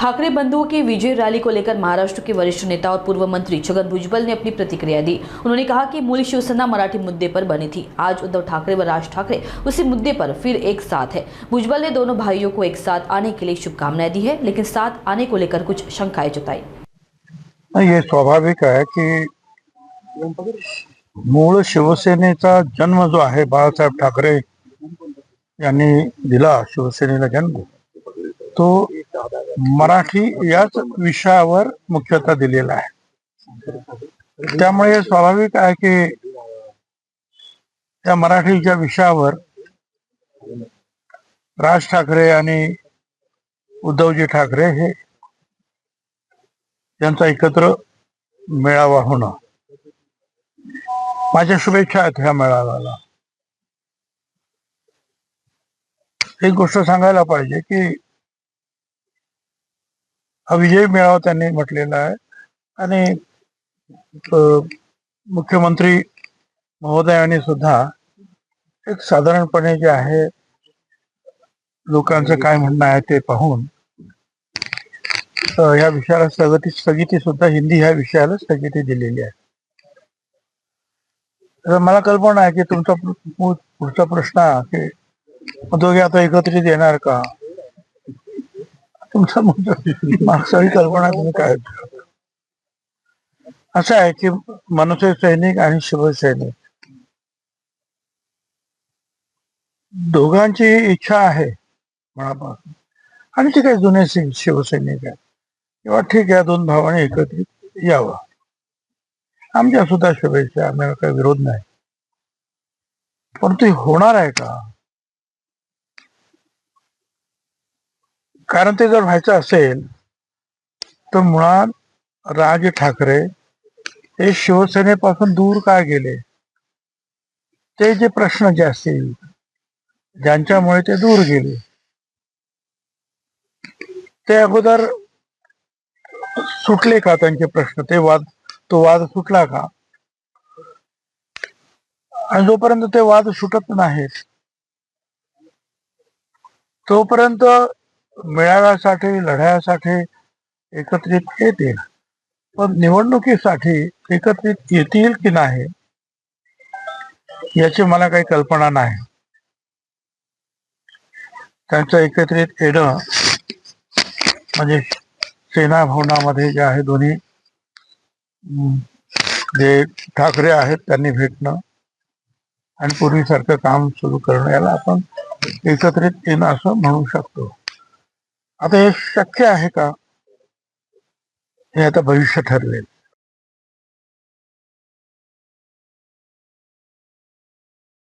ठाकरे बंधुओं की विजय रैली को लेकर महाराष्ट्र के वरिष्ठ नेता और पूर्व मंत्री छगन भुजबल ने अपनी प्रतिक्रिया दी। उन्होंने कहा कि मूल शिवसेना मराठी मुद्दे पर बनी थी। आज उद्धव ठाकरे व राज ठाकरे उसी मुद्दे पर फिर एक साथ है। भुजबल ने दोनों भाइयों को एक साथ आने के लिए शुभकामनाएं दी है, लेकिन साथ आने को लेकर कुछ शंकाएं जताई। ये स्वाभाविक आहे की मूळ शिवसेनेचा जन्म जो आहे, बाळासाहेब ठाकरे यांनी दिला शिवसेनेला जन्म, तो मराठी याच विषयावर मुख्यतः दिलेला आहे। त्यामुळे स्वाभाविक आहे की त्या मराठीच्या विषयावर राज ठाकरे आणि उद्धवजी ठाकरे हे यांचा एकत्र मेळावा होणं, माझ्या शुभेच्छा आहेत ह्या मेळाव्याला। एक गोष्ट सांगायला पाहिजे की हा विजय मेळावा त्यांनी म्हटलेला आहे आणि मुख्यमंत्री महोदयांनी सुद्धा एक साधारणपणे जे आहे लोकांचं काय म्हणणं आहे ते पाहून या विषयाला स्थगिती सुद्धा हिंदी ह्या विषयाला स्थगिती दिलेली आहे। तर मला कल्पना आहे की तुमचा पुढचा प्रश्न की दोघे आता एकत्रित येणार का, तुमचा मागची कल्पना तुम्ही काय असं आहे की मनसे सैनिक आणि शिवसैनिक दोघांची इच्छा आहे मनापासून, आणि ते काही जुने शिवसैनिक आहेत किंवा ठीक आहे दोन भावाने एकत्रित यावं, आमच्या सुद्धा शुभेच्छा, आम्हाला काही विरोध नाही। पण ते होणार आहे का? कारण ते जर व्हायचं असेल तर मुळात राज ठाकरे हे शिवसेनेपासून दूर का गेले, ते जे प्रश्न जे असतील ज्यांच्यामुळे ते दूर गेले ते अगोदर सुटले का, त्यांचे प्रश्न तो वाद सुटला का? आणि जोपर्यंत ते वाद सुटत नाहीत तोपर्यंत मेळाव्यासाठी लढ्यासाठी एकत्रित येतील, पण निवडणुकीसाठी एकत्रित येतील की नाही याची मला काही कल्पना नाही। त्यांचं एकत्रित येणं म्हणजे सेना भवनामध्ये जे आहे दोन्ही जे ठाकरे आहेत त्यांनी भेटणं आणि पूर्वीसारखं काम सुरू करणं, याला आपण एकत्रित येणं असं म्हणू शकतो। आता हे शक्य आहे का, हे आता भविष्य ठरवेल।